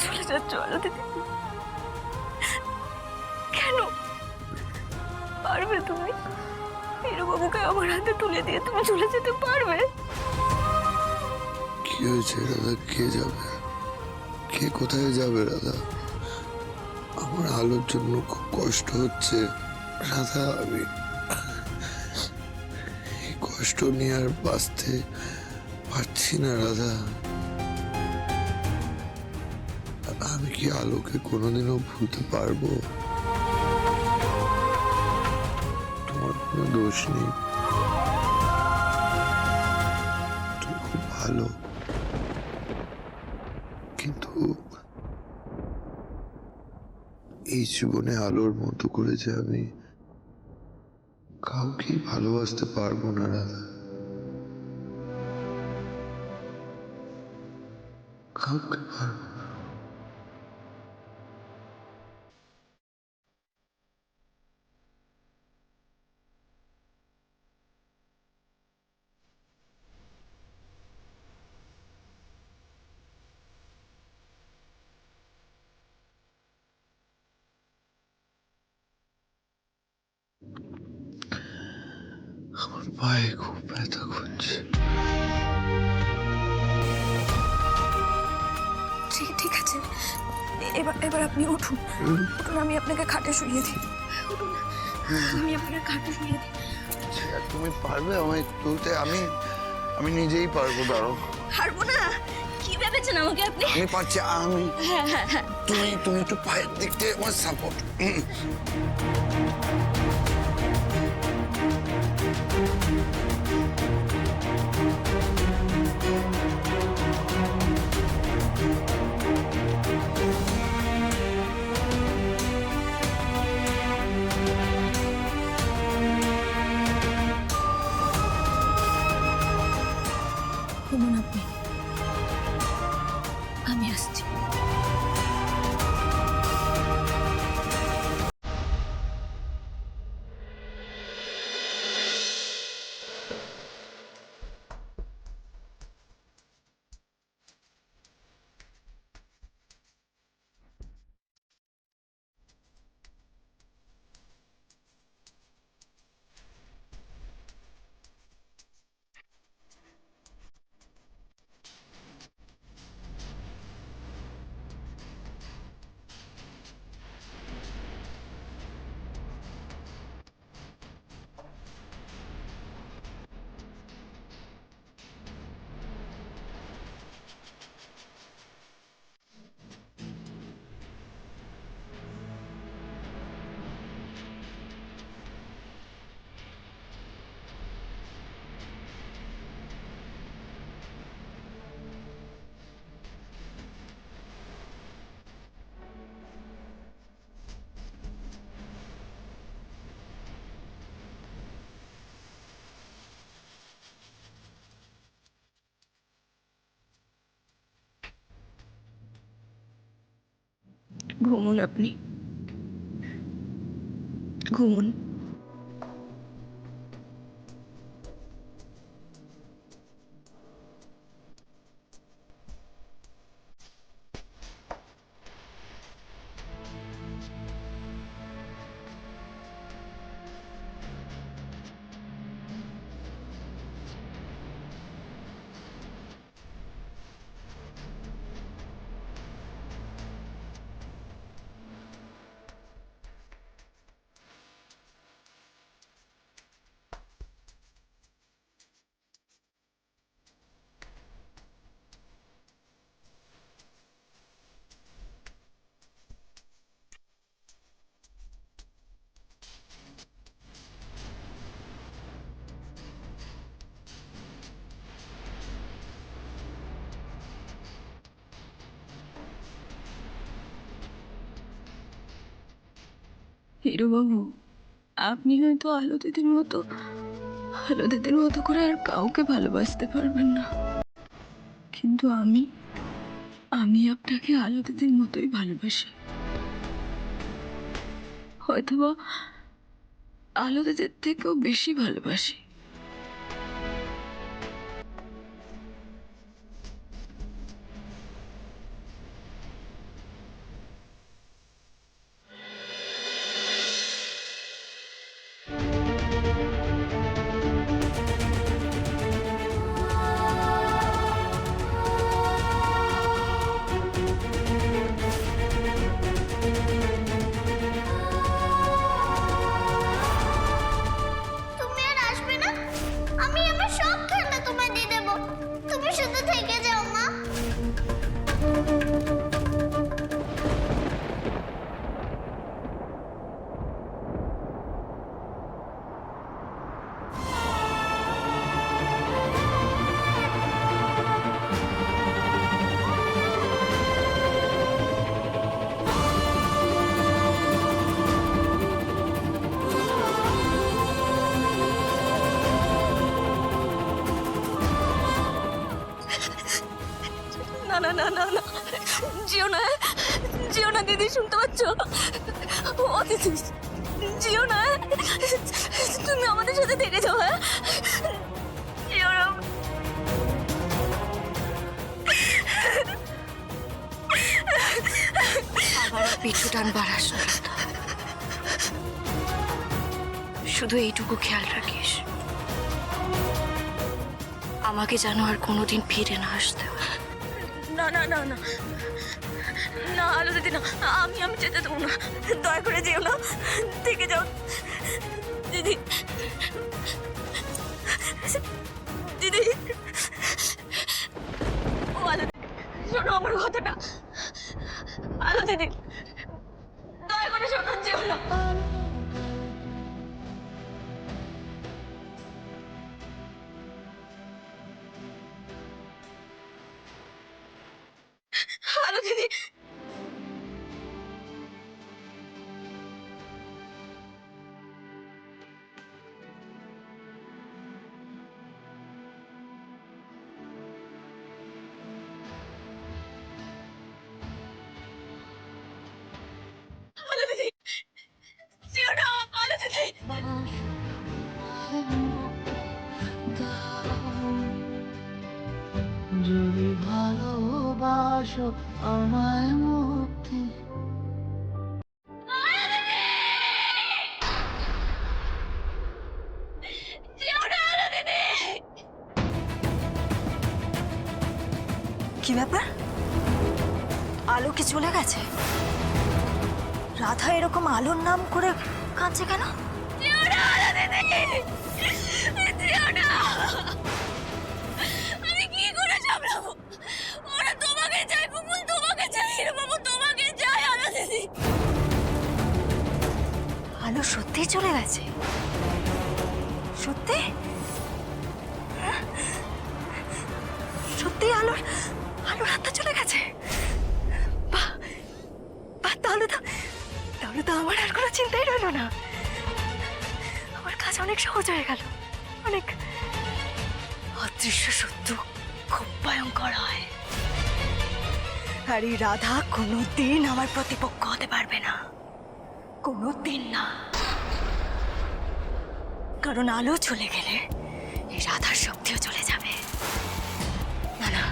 চলে যাচ্ছ আলো দিদি? কেন? পারবে তুমি? বীরবাবুকে আমার হাতে তুলে দিয়ে তুমি চলে যেতে পারবে? কি হয়েছে রাধা? কে যাবে? কে কোথায় যাবে রাধা? আমার আলোর জন্য খুব কষ্ট হচ্ছে রাধা। আমি এই কষ্ট নিয়ে আর বাঁচতে পারছি না রাধা। আমি কি আলোকে কোনোদিনও ভুলতে পারবো? তোমার কোনো দোষ নেই, তুমি খুব ভালো, কিন্তু এই জীবনে আলোর মতো করে যে আমি কাউকেই ভালোবাসতে পারবো না রাধা। কাউকে পারবো না। আমার পায়ে খুব ব্যথা করছে। ঠিক ঠিক আছে, এবার এবার আপনি উঠুন। উঠুন, আমি আপনাকে খাটে শুইয়ে দিই। উঠুন, আমি আপনাকে খাটে শুইয়ে দিই। তুমি পারবে আমায় তুলতে? আমি আমি নিজেই পারবো, দাঁড়াও। পারবো না? কি ভেবেছেন আমাকে আপনি? আমি পারছি। আমি হ্যাঁ হ্যাঁ হ্যাঁ, তুমি তুমি একটু পায়ের দিক থেকে আমার সাপোর্ট। ঘুমুন আপনি, আমি আসছি। ঘুমুন আপনি, ঘুমুন। হিরোবাবু, আপনি হয়তো আলো দিদির মতো করে আর কাউকে ভালোবাসতে পারবেন না, কিন্তু আমি আমি আপনাকে আলো দিদির মতোই ভালোবাসি। হয়তোবা আলো দিদির থেকেও বেশি ভালোবাসি। না না না, জিও না দিদি, শুনতে পাচ্ছ? ও দিদি, জিও না, তুমি আমাদের সাথে থেকে যাও। হ্যাঁ, জিও না। আবার পিছু টান বাড়াস না, শুধু এইটুকু খেয়াল রাখিস, আমাকে যেন আর কোনোদিন ফিরে না আসতে হয়। না না না না না, আলো দিদি না, আমি যেতে দেবো না, দয়া করে যেও না, থেকে যাও দিদি। দিদি, ও আলো, শোনো আমার কথাটা। আলো দিদি, দয়া করে শোনো, যেও না। আলো দিদি, আলো দিদি, যেও না, আলো দিদি। যদি ভালোবাসো আমায় মুক্তি কি ব্যাপার, আলো কি চলে গেছে? রাধা এরকম আলোর নাম করে কাঁদছে কেন? আমি কি করে সামলাবো? ওরা তোমাকে চাই, বুবুল তোমাকে চাই, বাবু তোমাকে চাই। আলো দিদি, আলো সত্যি চলে গেছে? সত্যি? সত্যি আলোর হাতটা চলে গেছে? বাহ বাহ, তাহলে তো আমার আর কোনো চিন্তাই রইল না। আমার কাজ অনেক সহজ হয়ে গেল। অনেক। অদৃশ্য শত্রু খুব ভয়ঙ্কর হয়, আর এই রাধা কোনোদিন আমার প্রতিপক্ষ হতে পারবে না, কোনোদিন না। কারণ আলো চলে গেলে এই রাধার শক্তিও চলে যাবে। না না,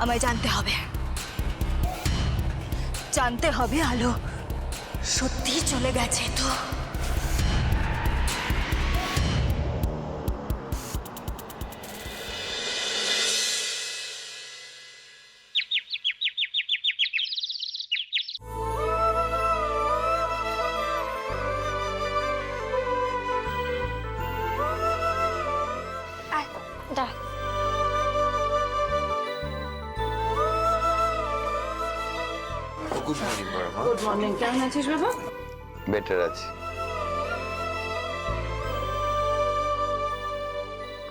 আমায় জানতে হবে আলো সত্যি চলে গেছে তো। গুড মর্নিং বড় মা। গুড মর্নিং, কেমন আছিস বাবা? বেটার আছি।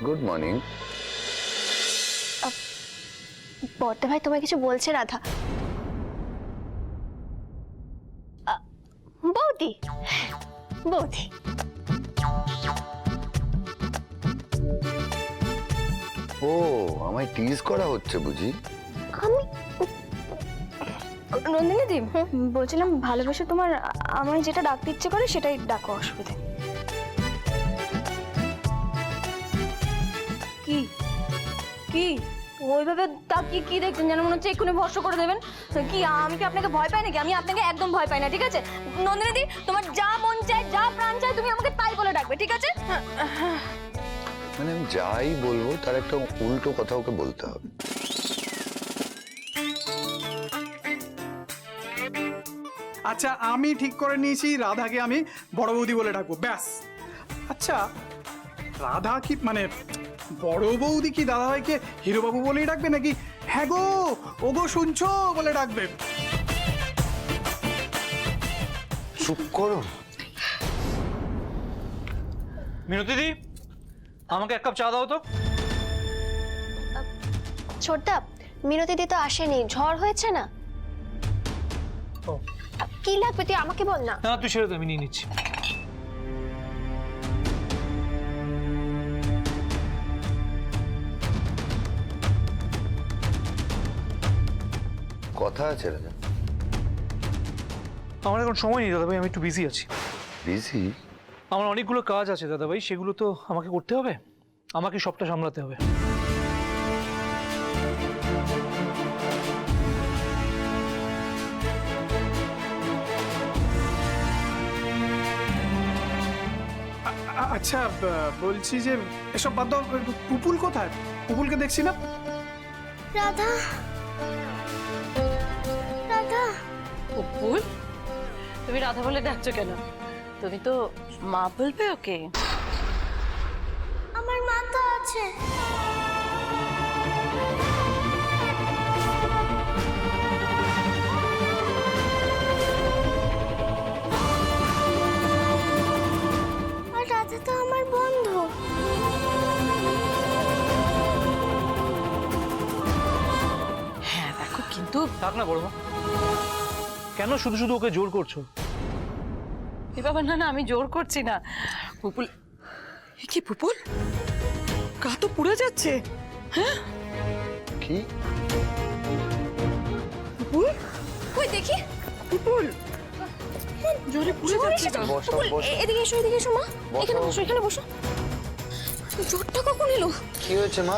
Good morning. বড়দা ভাই তোমায় কিছু বলছে রাধা। বৌদি, বৌদি, ও, আমায় টিজ করা হচ্ছে বুঝি? আমি নন্দিনী দি বলছিলাম, ভালোবেসে তোমার আমায় যেটা ডাকতে ইচ্ছে করে সেটাই ডাকো, অসুবিধা নেই। কি কি ওইভাবে তাকিয়ে কি দেখছেন, যেন মনে হচ্ছে এক্ষুনি ভস্ম করে দেবেন? কি আমি কি আপনাকে ভয় পাই নাকি? আমি আপনাকে একদম ভয় পাই না, ঠিক আছে? নন্দিনী দি, তোমার যা মন চায়, যা প্রাণ চায়, তুমি আমাকে তাই বলে ডাকবে, ঠিক আছে? মানে আমি যাই বলবো তার একটা উল্টো কথা ওকে বলতে হবে। আচ্ছা, আমি ঠিক করে নিয়েছি রাধাকে আমি বড় বৌদি বলে ডাকবো, ব্যাস। আচ্ছা, রাধা কি মানে বড় বৌদি কি দাদাভাইকে হিরোবাবু বলেই ডাকবে নাকি হ্যাঁ গো ওগো শুনছো বলে ডাকবে? চুপ করো। মিনতি দি, আমাকে এক কাপ চা দাও তো। ছোটদা, মিনতি দি তো আসেনি, ঝড় হয়েছে না। কি লাগবে তুই আমাকে বল না। না তুই সেরে দে, আমি নিয়ে নিচ্ছি। কথা আছে রাজা। আমার এখন সময় নেই দাদাভাই, আমি একটু বিজি আছি। বিজি? আমার অনেকগুলো কাজ আছে দাদাভাই, সেগুলো তো আমাকে করতে হবে, আমাকে সবটা সামলাতে হবে। আচ্ছা বলছি যে এসব বাদ দাও, পুপুল কোথায়? পুপুলকে দেখছি না। রাধা, রাধা, ফুল, তুমি রাধা বলে ডাকছো কেন? তুমি তো মা বলবে ওকে। আমার মা তো আছে। আর রাধা তো আমার বন্ধু। হ্যাঁ দেখো, কিন্তু থাক না বড় মা, কেন শুধু শুধু ওকে জোর করছো? এ বাবা, না না, আমি জোর করছি না। পুপুল, এ কি পুপুল, গা তো পুড়ে যাচ্ছে। কি? পুপুল, কই দেখি। পুপুল, জোরে পুড়ে যাচ্ছে গা। বসো পুপুল, বসো। এদিকে এসো, এদিকে এসো মা। এখানে বসো, এখানে বসো। জ্বরটা কখন এলো? কি হয়েছে মা?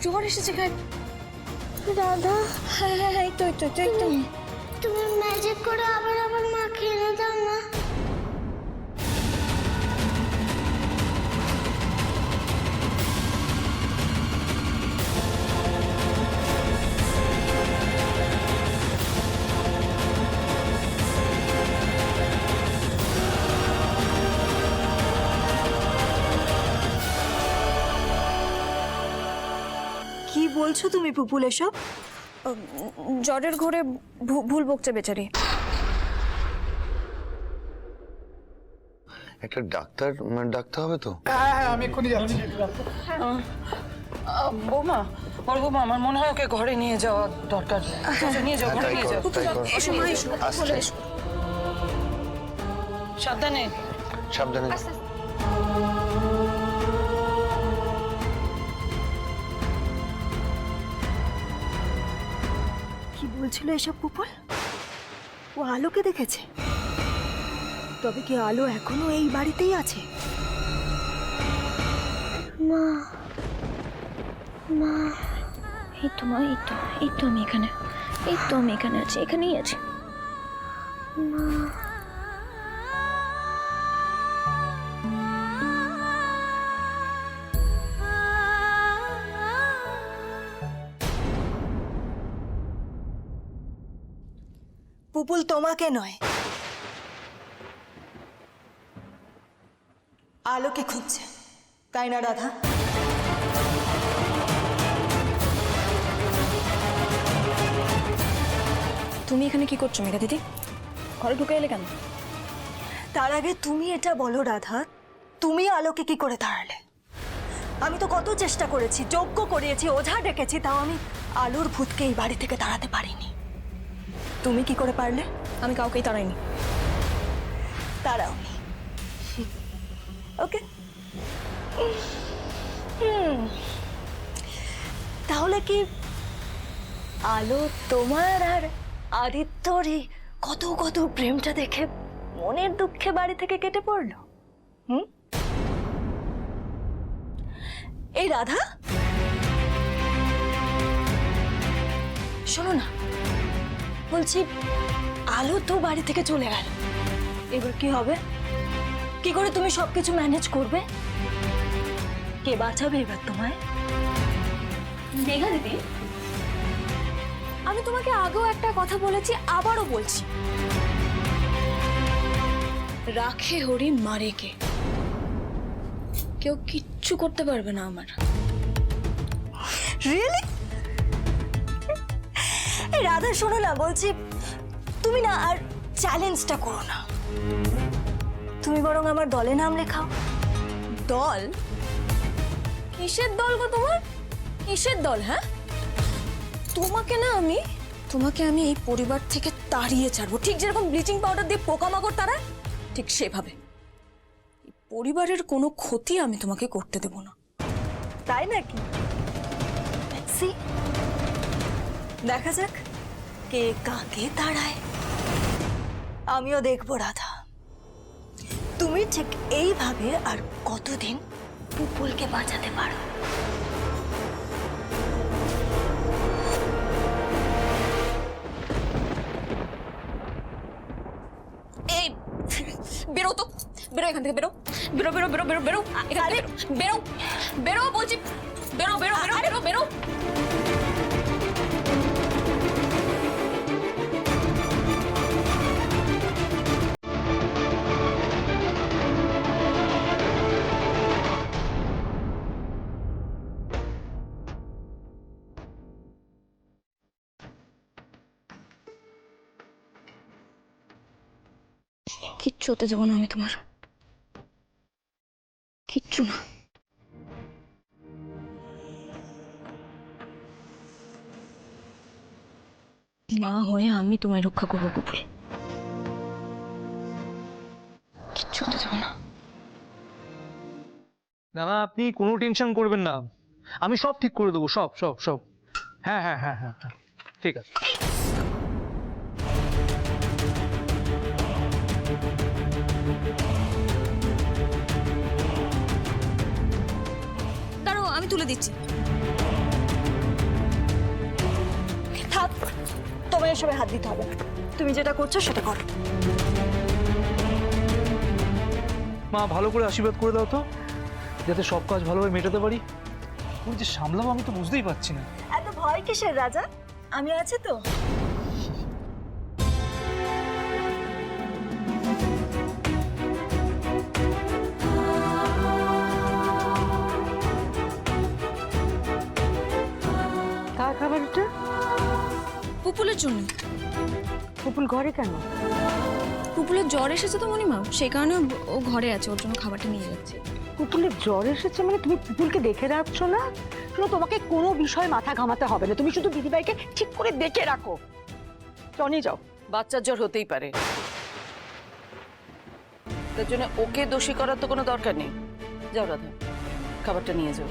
জ্বর এসেছে গায়ে। রাধা, হ্যাঁ হ্যাঁ হ্যাঁ, এই তো এই তো এই তো। তুমি ম্যাজিক করে আবার আমার মাকে এনে দাও না। কি বলছো তুমি পুপুল এসব? জ্বরের ঘরে ভুল বকছে বেচারি। একটা ডাক্তার ডাকতে হবে তো। হ্যাঁ হ্যাঁ, আমি এক্ষুনি যাচ্ছি। বৌমা, বড় বৌমা, আমার মনে হয় ওকে ঘরে নিয়ে যাওয়া দরকার। চলো, নিয়ে যাও, ঘরে তাই নিয়ে যাও। করো, তাই করো। এসো মা, এসো। আস্তে। সাবধানে। সাবধানে। কি বলছিল এসব পুপুল? ও আলোকে দেখেছে? তবে কি আলো এখনো এই বাড়িতেই আছে? মা, মা, এই তো মা, এই তো এই তো আমি এখানে, এই তো আমি এখানে আছি, এখানেই আছি। পুপুল তোমাকে নয়, আলোকে খুঁজছে, তাই না রাধা? তুমি এখানে কি করছো মেঘা দিদি? ঘরে ঢুকে এলে কেন? তার আগে তুমি এটা বলো রাধা, তুমি আলোকে কি করে তাড়ালে? আমি তো কত চেষ্টা করেছি, যজ্ঞ করিয়েছি, ওঝা ডেকেছি, তাও আমি আলোর ভূতকে এই বাড়ি থেকে তাড়াতে পারিনি। তুমি কি করে পারলে? আমি কাউকেই তাড়াইনি। তাড়াওনি। ওকে, তাহলে কি আলো তোমার আর আদিত্যরই কত কত প্রেমটা দেখে মনের দুঃখে বাড়ি থেকে কেটে পড়লো? এই রাধা, শোনো না, বলছি আলো তো বাড়ি থেকে চলে গেল, এবার কি হবে? কি করে তুমি সবকিছু ম্যানেজ করবে? কে বাঁচাবে এবার তোমায়? মেঘা দিদি, আমি তোমাকে আগেও একটা কথা বলেছি, আবারও বলছি, রাখে হরি মারে কে। কেউ কিচ্ছু করতে পারবে না আমার। রিয়েলি? এই রাধা শোনো না, বলছি তুমি না আর চ্যালেঞ্জটা করো না, তুমি বরং আমার দলে নাম লেখাও। দল? কিসের দল গো তোমার? কিসের দল? হ্যাঁ, তোমাকে আমি এই পরিবার থেকে তাড়িয়ে ছাড়বো, ঠিক যেরকম ব্লিচিং পাউডার দিয়ে পোকামাকড় তাড়ায়, ঠিক সেভাবে। এই পরিবারের কোনো ক্ষতি আমি তোমাকে করতে দেব না। তাই নাকি? দেখা যাক কে কাকে তাড়ায়। আমিও দেখবো রাধা, তুমি ঠিক এইভাবে আর কতদিন পুপুলকে বাঁচাতে পারো। এই বেরো তো, বেরো এখান থেকে, বেরো বেরো বেরো বেরো বেরো বেরো এখান থেকে, বেরো বেরো বলছি, বেরো বেরো বেরো বেরো বেরো। কিচ্ছু হতে যাবো না আমি তোমার, কিচ্ছু না। মা হয়ে আমি তোমায় রক্ষা করবো পুপুল, কিচ্ছু হতে যাবো না। না আপনি কোনো টেনশন করবেন না, আমি সব ঠিক করে দেবো, সব সব সব। হ্যাঁ হ্যাঁ হ্যাঁ হ্যাঁ হ্যাঁ, ঠিক আছে। দাঁড়াও আমি তুলে দিচ্ছি। থাক, তোমার এসবে হাত দিতে হবে না। তুমি যেটা করছো সেটা করো। মা ভালো করে আশীর্বাদ করে দাও তো, যাতে সব কাজ ভালোভাবে মেটাতে পারি। তুমি যে সামলাবো আমি তো বুঝতেই পারছি না। এত ভয় কিসের রাজা, আমি আছি তো। কার খাবার এটা? পুপুলের জন্য। পুপুল ঘরে কেন? পুপুলের জ্বর এসেছে তো মণিমা, সেই কারণে ও ঘরে আছে, ওর জন্য খাবারটা নিয়ে যাচ্ছে। পুপুলের জ্বর এসেছে মানে তুমি পুপুলকে দেখে রাখছো না? শুনো, তোমাকে কোনো বিষয়ে মাথা ঘামাতে হবে না, তুমি শুধু দিদিভাইকে ঠিক করে দেখে রাখো। চনি যাও। বাচ্চার জ্বর হতেই পারে, তার জন্য ওকে দোষী করার তো কোনো দরকার নেই। যাও রাধা, খাবারটা নিয়ে যাও।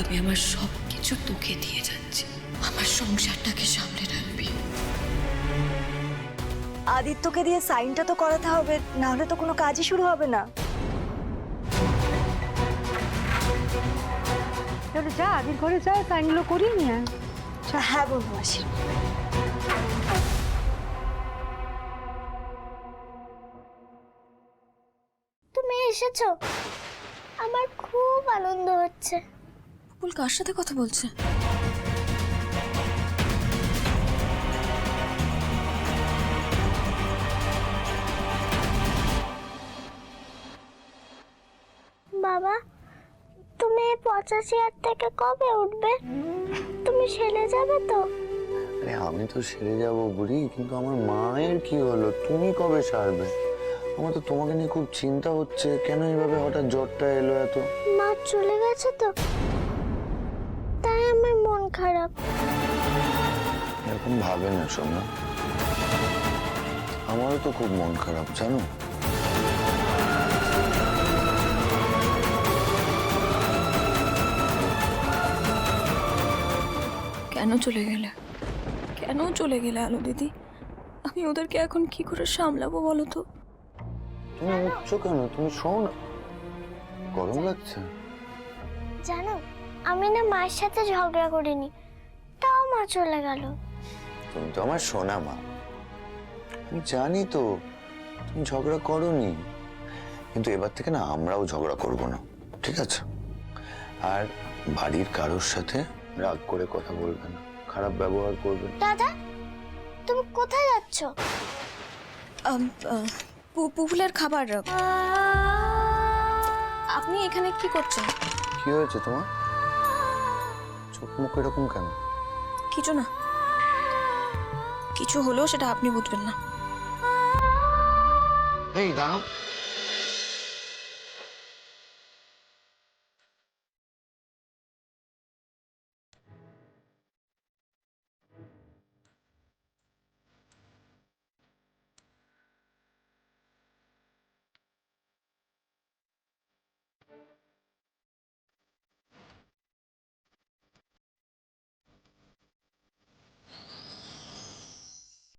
আমি আমার সব কিছু তোকে দিয়ে যাচ্ছি, আমার সংসারটাকে সামলে রাখবি। আদিত্যকে দিয়ে সাইনটা তো করাতে হবে, না হলে তো কোনো কাজই শুরু হবে না। তাহলে যা, আদির ঘরে যা, সাইনগুলো করিয়ে নিয়ে আয়। হ্যাঁ বন্ধু, আসি। তুমি এসেছো, আমার খুব আনন্দ হচ্ছে। পুপুল কার সাথে কথা বলছে? বাবা, তুমি 85 থেকে কবে উঠবে? তুমি সেরে যাবে তো? আরে আমি তো সেরে যাব বুড়ি, কিন্তু আমার মায়ের কি হলো? তুমি কবে সারবে? আমার তো তোমাকে নিয়ে খুব চিন্তা হচ্ছে। কেন এইভাবে হঠাৎ জ্বরটা এলো এত? মা চলে গেছে তো, তাই আমার মন খারাপ। এরকম ভাবে না সোনা, আমারও তো খুব মন খারাপ জানো। কেন চলে গেলে? কেন চলে গেলে আলো দিদি? আমি ওদেরকে এখন কি করে সামলাবো বলো তো? তুমি উঠছো কেন? তুমি শোও না, গরম লাগছে। জানো, আমি না মায়ের সাথে ঝগড়া করিনি, তাও মা চলে গেল। তুমি তো আমার সোনা মা, আমি জানি তো তুমি ঝগড়া করোনি, কিন্তু এবার থেকে না আমরাও ঝগড়া করব না, ঠিক আছে? আর বাড়ির কারোর সাথে রাগ করে কথা বলবে না, খারাপ ব্যবহার করবে না। দাদা, তুমি কোথায় যাচ্ছ? পুপুলের খাবার। আপনি এখানে কি করছেন? কি হয়েছে তোমার? চোখ মুখ এরকম কেন? কিছু না, কিছু হলেও সেটা আপনি বুঝবেন না। এই দাঁড়াও।